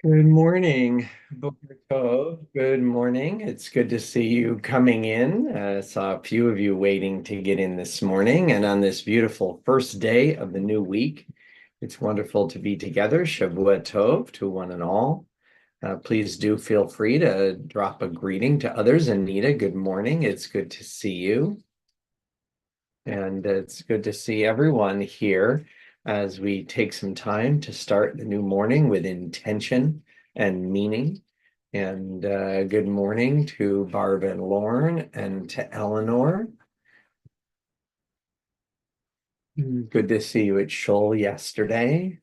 Good morning, Boker Tov. Good morning. It's good to see you coming in. Saw a few of you waiting to get in this morning, and on this beautiful first day of the new week, it's wonderful to be together. Shavua Tov to one and all. Please do feel free to drop a greeting to others. Anita, good morning. It's good to see you. And it's good to see everyone here as we take some time to start the new morning with intention and meaning. And good morning to Barb and Lauren and to Eleanor. Good to see you at Shoal yesterday.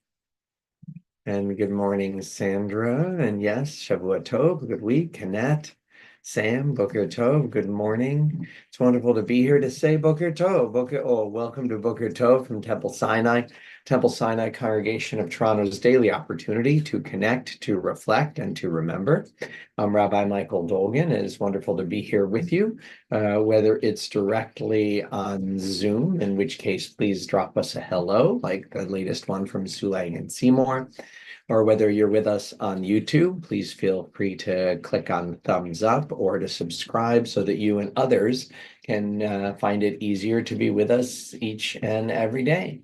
And good morning, Sandra. And yes, Shavua Tov, good week. Annette, Sam, Boker Tov, good morning. It's wonderful to be here to say Boker Tov. Welcome to Boker Tov from Temple Sinai Congregation of Toronto's daily opportunity to connect, to reflect, and to remember. I'm Rabbi Michael Dolgan. It is wonderful to be here with you, whether it's directly on Zoom, in which case please drop us a hello, like the latest one from Sulang and Seymour, or whether you're with us on YouTube, please feel free to click on thumbs up or to subscribe so that you and others can find it easier to be with us each and every day.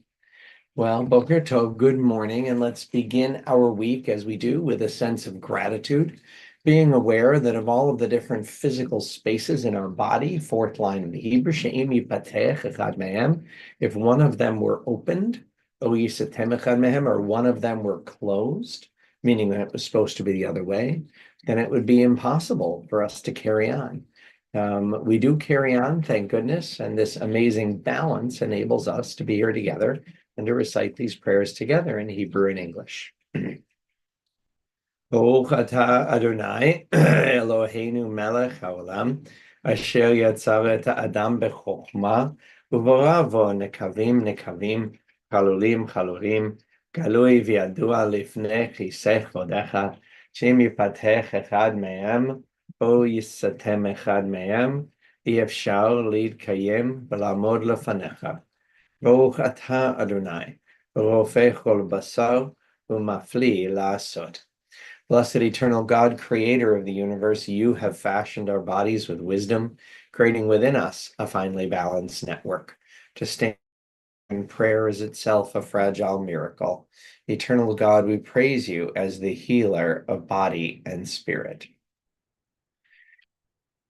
Well, Boker Tov, good morning, and let's begin our week as we do with a sense of gratitude, being aware that of all of the different physical spaces in our body, fourth line of the Hebrew, she'im yipatech echad mehem, if one of them were opened, or one of them were closed, meaning that it was supposed to be the other way, then it would be impossible for us to carry on. We do carry on, thank goodness, and this amazing balance enables us to be here together and to recite these prayers together in Hebrew and English. Baruch atah Adonai Eloheinu melech haolam asher yatzav et ha'adam bechokma u'bara bo nekavim nekavim chalulim chalulim galui v'yadua lifnei chisei chodecha she'im yipatech echad mehem o yisatem echad mehem אי אפשר להתקיים ולעמוד לפניך. ברוך אתה אדוני, רופא כל בשר ומפליא לעשות. Blessed eternal God, creator of the universe, you have fashioned our bodies with wisdom, creating within us a finely balanced network. To stand in prayer is itself a fragile miracle. Eternal God, we praise you as the healer of body and spirit.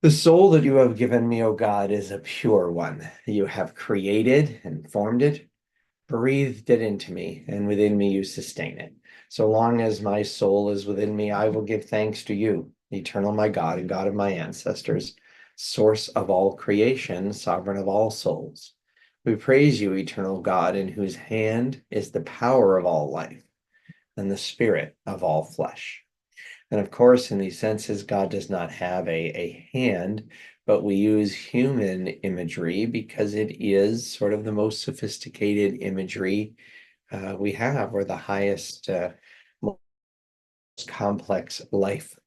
The soul that you have given me, O God, is a pure one. You have created and formed it, breathed it into me, and within me you sustain it. So long as my soul is within me, I will give thanks to you, eternal my God and God of my ancestors, source of all creation, sovereign of all souls. We praise you, eternal God, in whose hand is the power of all life and the spirit of all flesh. And of course, in these senses, God does not have a hand, but we use human imagery because it is sort of the most sophisticated imagery we have, or the highest, most complex life.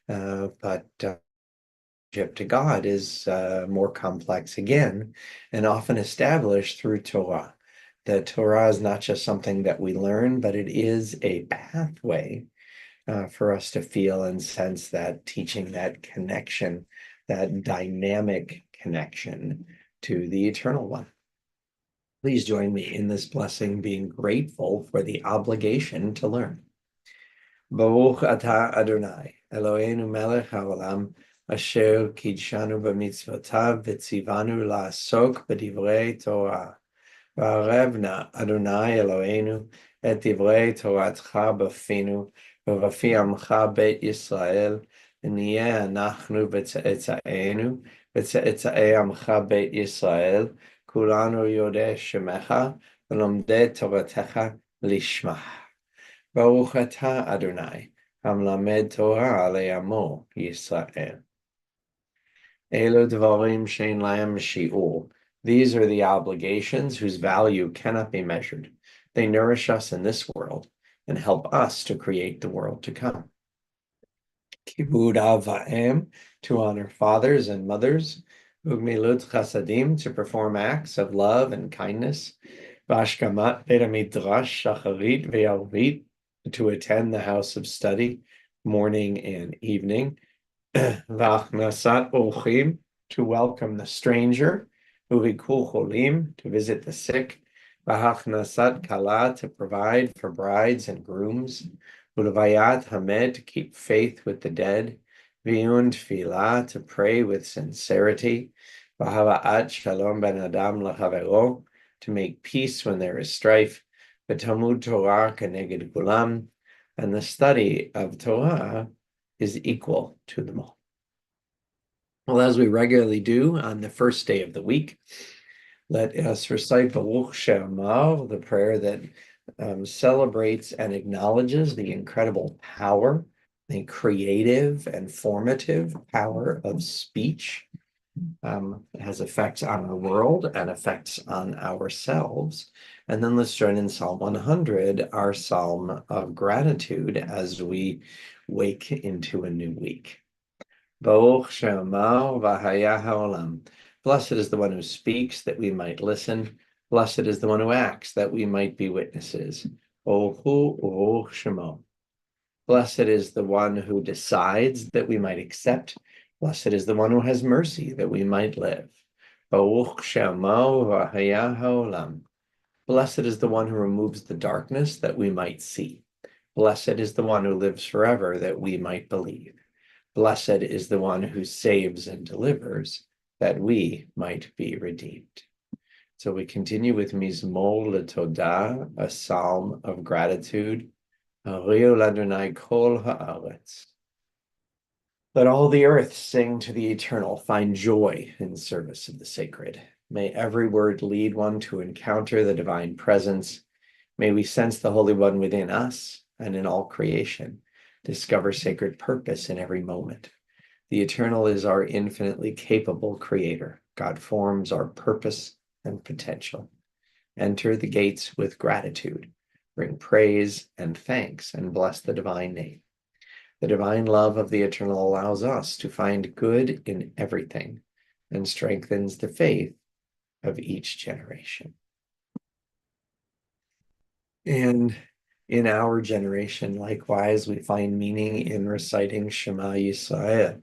But to God is more complex again, and often established through Torah. The Torah is not just something that we learn, but it is a pathway for us to feel and sense that teaching, that connection, that dynamic connection to the Eternal One. Please join me in this blessing, being grateful for the obligation to learn. Baruch atah Adonai, Eloheinu melech haolam, asher kidshanu b'mitzvotav v'tzivanu la'asok b'divrei Torah. V'arevna Adonai Eloheinu et divrei Toratcha b'finu ובפי עמך בית ישראל, ונהיה אנחנו וצאצאינו, וצאצאי עמך בית ישראל, כולנו יודעי שמך, ולומדי תורתך לשמה. ברוך אתה אדוני, המלמד תורה לעמו ישראל. אלו דברים שאין להם שיעור. These are the obligations whose value cannot be measured. They nourish us in this world and help us to create the world to come. Kibud av va'em, to honor fathers and mothers. Ugmilut chasadim, to perform acts of love and kindness. Vashkamat beit midrash shacharit ve'arvit, to attend the house of study morning and evening. V'achnasat orchim, to welcome the stranger. Uvikul cholim, to visit the sick. V'achnasat kala, to provide for brides and grooms. Ulevayat hamed, to keep faith with the dead. V'yun tefillah, to pray with sincerity. V'hava'at shalom ben adam l'chavero, to make peace when there is strife. V'talmud Torah keneged kulam, and the study of Torah is equal to them all. Well, as we regularly do on the first day of the week, let us recite Baruch She'amar, the prayer that celebrates and acknowledges the incredible power, the creative and formative power of speech. It has effects on our world and effects on ourselves. And then let's join in Psalm 100, our psalm of gratitude as we wake into a new week. Baruch She'amar v'haya ha'olam. Blessed is the one who speaks that we might listen. Blessed is the one who acts that we might be witnesses. Ohu uruch shemo. Blessed is the one who decides that we might accept. Blessed is the one who has mercy that we might live. Baruch She'amar v'haya ha'olam. Blessed is the one who removes the darkness that we might see. Blessed is the one who lives forever that we might believe. Blessed is the one who saves and delivers, that we might be redeemed. So we continue with Mizmor LeTodah, a psalm of gratitude. Hariu l'Adonai kol haaretz. Let all the earth sing to the eternal, find joy in service of the sacred. May every word lead one to encounter the divine presence. May we sense the Holy One within us and in all creation. Discover sacred purpose in every moment. The eternal is our infinitely capable creator. God forms our purpose and potential. Enter the gates with gratitude. Bring praise and thanks and bless the divine name. The divine love of the eternal allows us to find good in everything and strengthens the faith of each generation. And in our generation, likewise, we find meaning in reciting Shema Yisrael.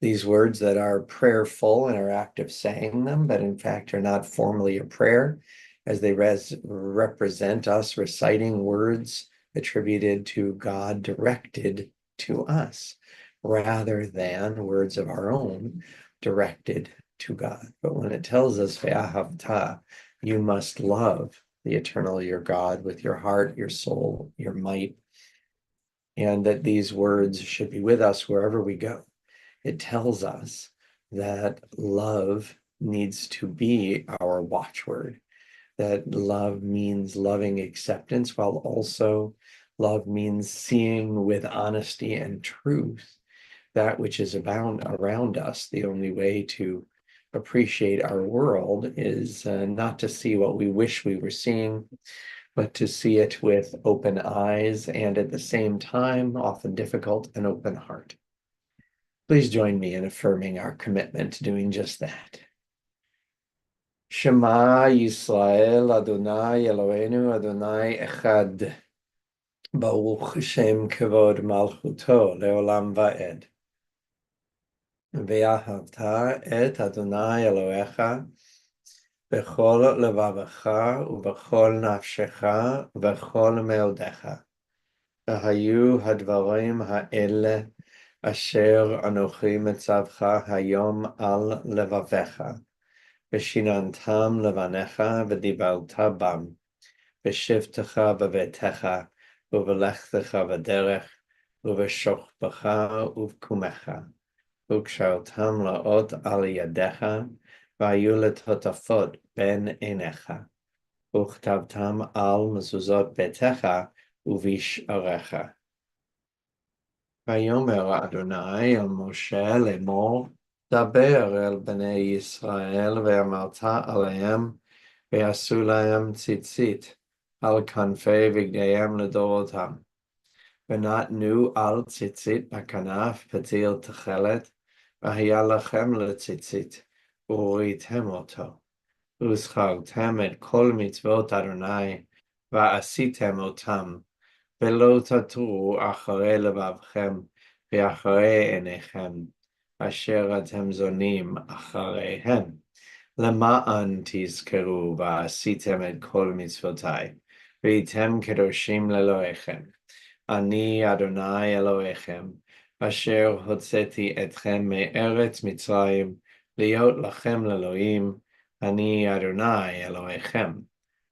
These words that are prayerful in our act of saying them, but in fact are not formally a prayer, as they represent us reciting words attributed to God directed to us, rather than words of our own directed to God. But when it tells us, Ve'ahavta, you must love the eternal, your God, with your heart, your soul, your might, and that these words should be with us wherever we go. It tells us that love needs to be our watchword, that love means loving acceptance, while also love means seeing with honesty and truth that which is abound around us. The only way to appreciate our world is not to see what we wish we were seeing, but to see it with open eyes and at the same time, often difficult, an open heart. Please join me in affirming our commitment to doing just that. Shema Yisrael Adonai Eloheinu Adonai Echad. Baruch Shem Kavod Malchuto Leolam Va'ed. Ve'ahavta et Adonai Elohecha b'chol levavecha u'b'chol nafshecha u'b'chol meodecha. V'hayu hadvarim ha'ele asher anochi metzavcha hayom al levavecha. V'shinantam levanecha v'dibalta bam. V'shivtecha v'vetecha u'v'lechtecha v'derech u'v'shochbecha u'v'kumecha. U'kshartam la'ot al yadecha v'hayu letotafot ben einecha. U'chtavtam al mezuzot betecha u'v'isharecha. Vayomer Adonai el Moshe lemor, daber el bnei Yisrael ve'amarta aleim ve'asu lahem tzitzit al kanfei vigdeihem ledorotam. V'natnu al tzitzit b'kanaf patil techelet v'haya lachem letzitzit u'ritem oto. U'zchartem et kol mitzvot Adonai va'asitem otam ולא תטורו אחרי לבבכם ואחרי עיניכם, אשר אתם זונים אחריהם. למען תזכרו ועשיתם את כל מצוותיי, והייתם קדושים לאלוהיכם. אני אדוני אלוהיכם, אשר הוצאתי אתכם מארץ מצרים, להיות לכם לאלוהים. אני אדוני אלוהיכם,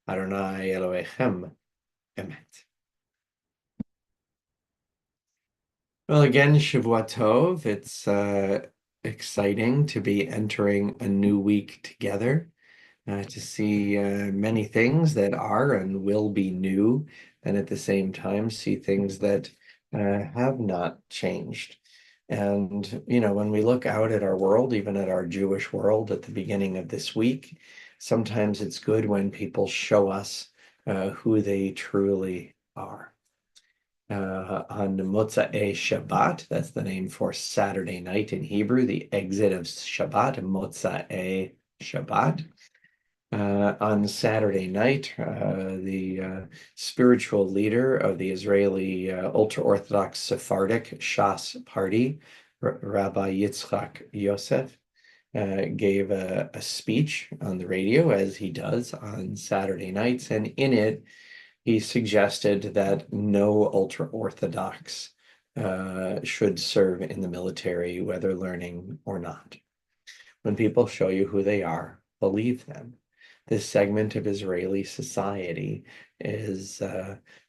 אדוני אלוהיכם, אמת. Well, again, Shavua Tov. It's exciting to be entering a new week together, to see many things that are and will be new, and at the same time see things that have not changed. And, you know, when we look out at our world, even at our Jewish world at the beginning of this week, sometimes it's good when people show us who they truly are. On Motzei Shabbat, that's the name for Saturday night in Hebrew, the exit of Shabbat, Motzei Shabbat. On Saturday night, the spiritual leader of the Israeli ultra-Orthodox Sephardic Shas party, Rabbi Yitzchak Yosef, gave a speech on the radio, as he does on Saturday nights, and in it, he suggested that no ultra-Orthodox should serve in the military, whether learning or not. When people show you who they are, believe them. This segment of Israeli society is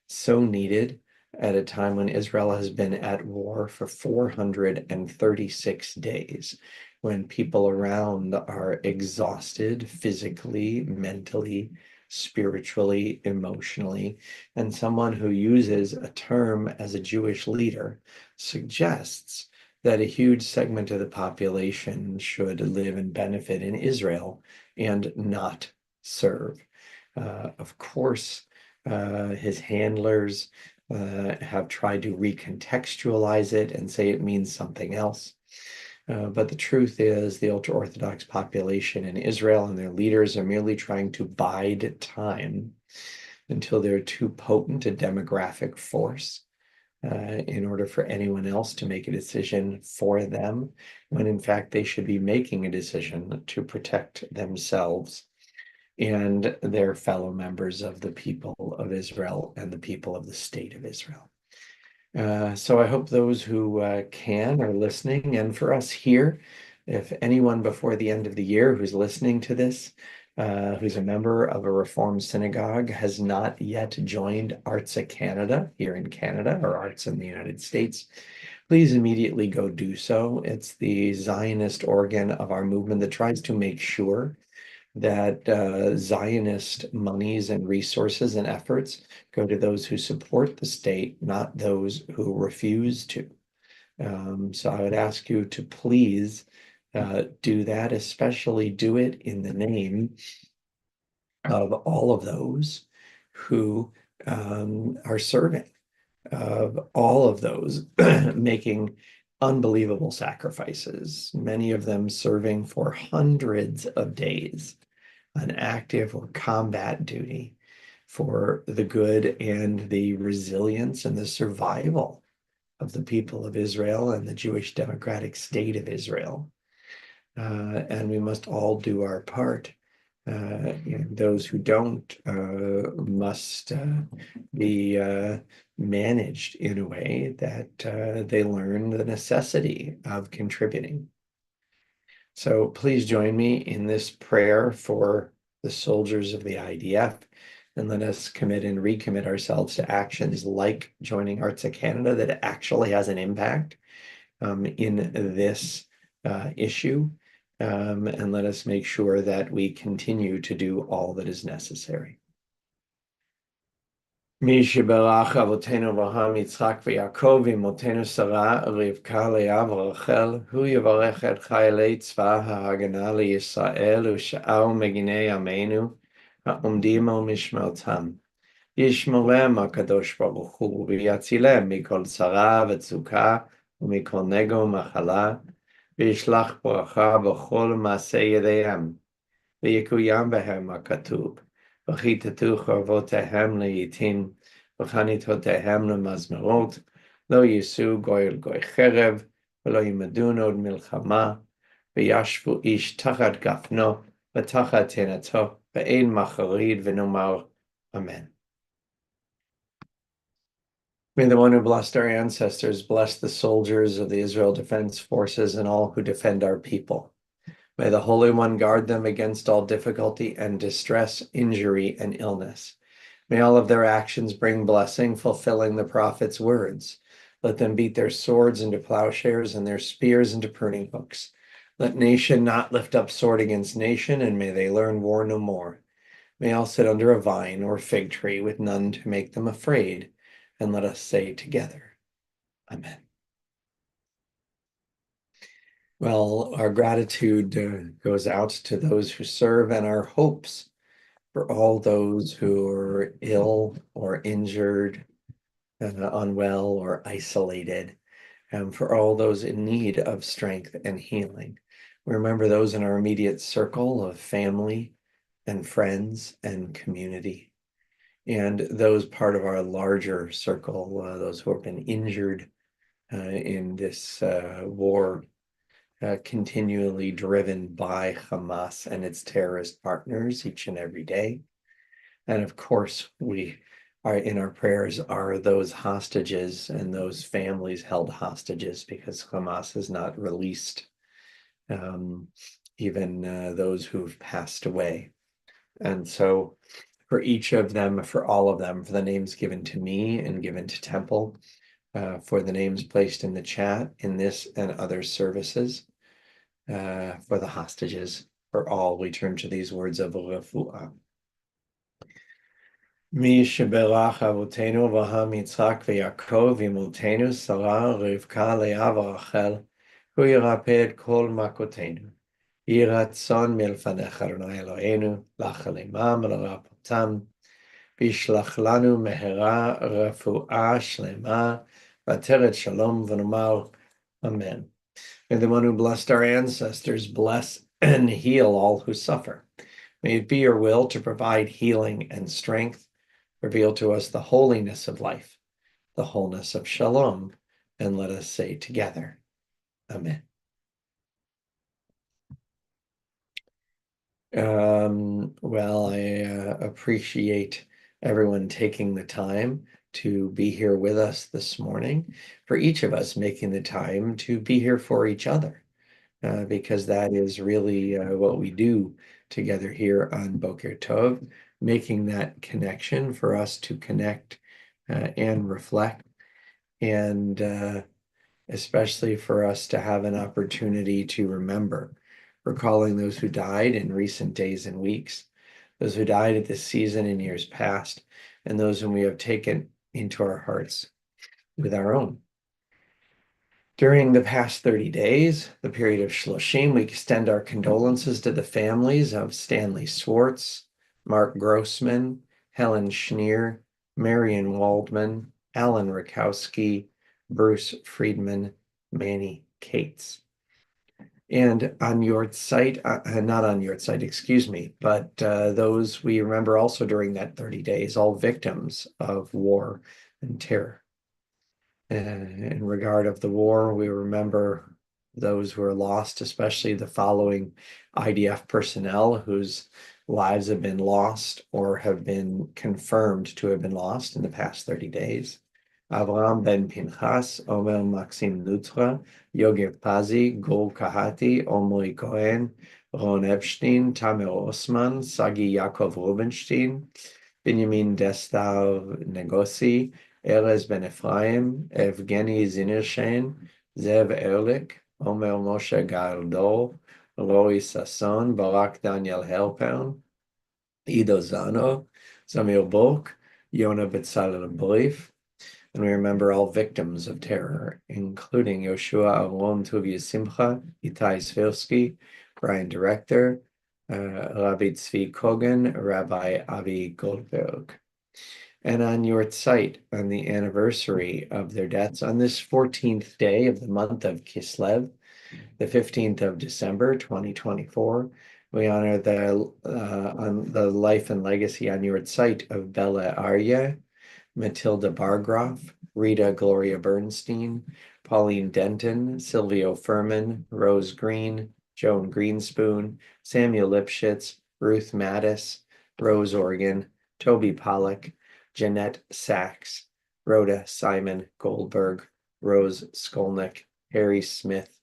so needed at a time when Israel has been at war for 436 days, when people around are exhausted physically, mentally, spiritually, emotionally, and someone who uses a term as a Jewish leader suggests that a huge segment of the population should live and benefit in Israel and not serve. Of course, his handlers have tried to recontextualize it and say it means something else. But the truth is the ultra-Orthodox population in Israel and their leaders are merely trying to bide time until they're too potent a demographic force in order for anyone else to make a decision for them, when in fact they should be making a decision to protect themselves and their fellow members of the people of Israel and the people of the state of Israel. So I hope those who can are listening, and for us here, if anyone before the end of the year who's listening to this, who's a member of a Reformed synagogue, has not yet joined Arts Canada here in Canada, or Arts in the United States, please immediately go do so. It's the Zionist organ of our movement that tries to make sure that Zionist monies and resources and efforts go to those who support the state, not those who refuse to. So I would ask you to please do that, especially do it in the name of all of those who are serving, of all of those making unbelievable sacrifices, many of them serving for hundreds of days on active or combat duty for the good and the resilience and the survival of the people of Israel and the Jewish democratic state of Israel. And we must all do our part. And those who don't must be managed in a way that they learn the necessity of contributing. So please join me in this prayer for the soldiers of the IDF, and let us commit and recommit ourselves to actions like joining Arts of Canada that actually has an impact in this issue. And let us make sure that we continue to do all that is necessary. מי שברך אבותינו אברהם, יצחק ויעקב, ואמותינו שרה, רבקה, לאה ורחל, הוא יברך את חיילי צבא ההגנה לישראל ושאר מגיני עמנו, העומדים על משמרתם. ישמרם הקדוש ברוך הוא, ויצילם מכל צרה וצוקה, ומכל נגע ומחלה, וישלח ברכה בכל מעשה ידיהם, ויקוים בהם הכתוב. וכיתתו חרבותיהם לעתים, וחניתותיהם למזמרות, לא יישאו גוי אל גוי חרב, ולא ילמדון עוד מלחמה, וישבו איש תחת גפנו, ותחת תאנתו, ואין מחריד, ונאמר Amen. May the one who blessed our ancestors bless the soldiers of the Israel Defense Forces and all who defend our people. May the Holy One guard them against all difficulty and distress, injury, and illness. May all of their actions bring blessing, fulfilling the prophet's words. Let them beat their swords into plowshares and their spears into pruning hooks. Let nation not lift up sword against nation, and may they learn war no more. May all sit under a vine or fig tree with none to make them afraid. And let us say together, Amen. Well, our gratitude goes out to those who serve, and our hopes for all those who are ill or injured, unwell or isolated, and for all those in need of strength and healing. We remember those in our immediate circle of family and friends and community, and those part of our larger circle, those who have been injured in this war, continually driven by Hamas and its terrorist partners each and every day. And of course, we are in our prayers are those hostages and those families held hostages, because Hamas has not released even those who've passed away. And so for each of them, for all of them, for the names given to me and given to Temple, for the names placed in the chat in this and other services, for the hostages, for all, we turn to these words of refuah. Mi sheberach avotenu Avraham, Yitzchak veYaakov imotenu Sarah, Rivka, Leah vRachel, hu yirapeh et kol makotenu. Yhi ratzon milfanecha Adonai Eloheinu, lachal imam v'larapotam, v'yishlach lanu mehera refuah shlema, v'ateret shalom v'nomar Amen. May the one who blessed our ancestors bless and heal all who suffer. May it be your will to provide healing and strength. Reveal to us the holiness of life, the wholeness of shalom, and let us say together, Amen. Well, I appreciate everyone taking the time to be here with us this morning, for each of us making the time to be here for each other, because that is really what we do together here on Boker Tov, making that connection for us to connect and reflect, and especially for us to have an opportunity to remember, recalling those who died in recent days and weeks, those who died at this season in years past, and those whom we have taken into our hearts with our own. During the past 30 days, the period of Shloshim, we extend our condolences to the families of Stanley Swartz, Mark Grossman, Helen Schneer, Marion Waldman, Alan Rakowski, Bruce Friedman, Manny Cates. And on yahrzeit, not on yahrzeit, excuse me, but those we remember also during that 30 days, all victims of war and terror. In regard of the war, we remember those who are lost, especially the following IDF personnel whose lives have been lost or have been confirmed to have been lost in the past 30 days. Avraham ben Pinchas, Omer Maxim Lutra, Yogev Pazi, Gol Kahati, Omri Cohen, Ron Epstein, Tamer Osman, Sagi Yaakov Rubenstein, Benjamin Destav Negosi, Erez Ben Ephraim, Evgeny Zinershain, Zev Erlich, Omer Moshe Galdor, Roy Sasson, Barak Daniel Helpern, Ido Zano, Samir Bork, Yona Betzalel Brief, and we remember all victims of terror, including Yoshua Avron Tuvia Simcha, Itai Svirsky, Brian Director, Rabbi Tzvi Kogan, Rabbi Avi Goldberg. And on yahrzeit, on the anniversary of their deaths, on this 14th day of the month of Kislev, the 15th of December, 2024, we honor on the life and legacy on yahrzeit of Bella Arya, Matilda Bargroff, Rita Gloria Bernstein, Pauline Denton, Silvio Furman, Rose Green, Joan Greenspoon, Samuel Lipschitz, Ruth Mattis, Rose Organ, Toby Pollock, Jeanette Sachs, Rhoda Simon Goldberg, Rose Skolnick, Harry Smith,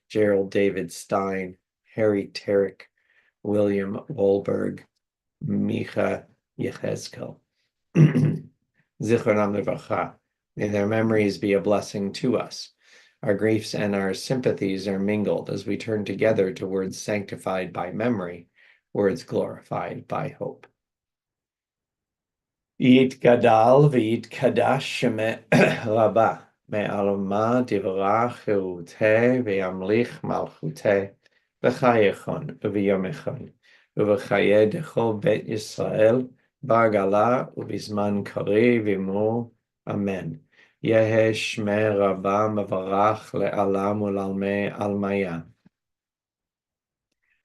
Gerald David Stein, Harry Terrick, William Wolberg, Micha Yechezkel. Zichronam Levacha. May their memories be a blessing to us. Our griefs and our sympathies are mingled as we turn together to words sanctified by memory, words glorified by hope. Yit gadal v'yit kadash sheme rabba me'alma divrach cherute ve'yamlich malchute v'chayechon u'v'yomechon u'v'chaye dechol bet Yisrael bar gala u'bizman kari v'imur amen. Yehe shme rabba mevarach le'alam u'lalmei almaya.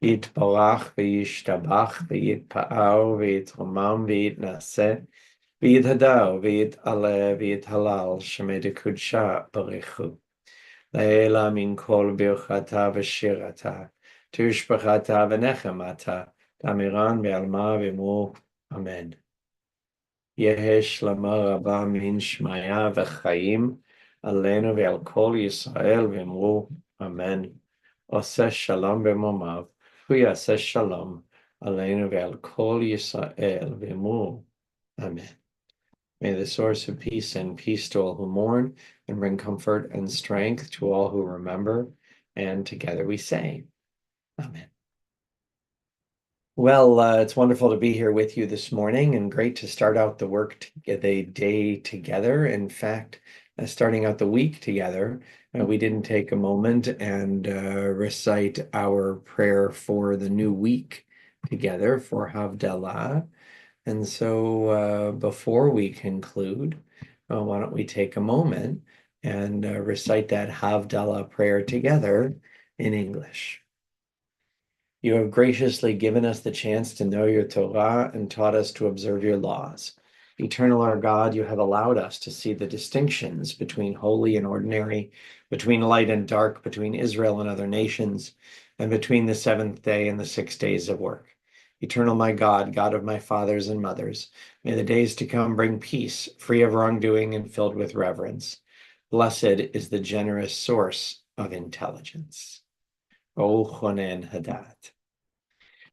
Yitbarach v'yishtabach v'yitpa'ar v'yitromam v'yitnaseh v'yithadar v'yit'aleh v'yithalal shemei dekudsha barichu. Le'ela min kol birchata v'shirata tushbachata v'nechemata tamiran v'alma v'imur amen. Yehe shlama rabba min shmaya v'chaim alenu v'al kol Yisrael v'imur amen. Oseh shalom b'momav Yaseh shalom aleinu ve'al kol Yisrael v'imur. Amen. May the source of peace send peace to all who mourn and bring comfort and strength to all who remember. And together we say, Amen. Well, it's wonderful to be here with you this morning and great to start out the day together. In fact, starting out the week together, we didn't take a moment and recite our prayer for the new week together for Havdalah. And so before we conclude, why don't we take a moment and recite that Havdalah prayer together in English. You have graciously given us the chance to know your Torah and taught us to observe your laws. Eternal our God, you have allowed us to see the distinctions between holy and ordinary, between light and dark, between Israel and other nations, and between the seventh day and the 6 days of work. Eternal my God, God of my fathers and mothers, may the days to come bring peace, free of wrongdoing and filled with reverence. Blessed is the generous source of intelligence. O Chonen Hadat.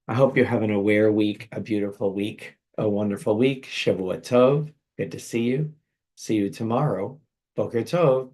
I hope you're having a aware week, a beautiful week, a wonderful week. Shavua Tov. Good to see you. See you tomorrow. Boker Tov.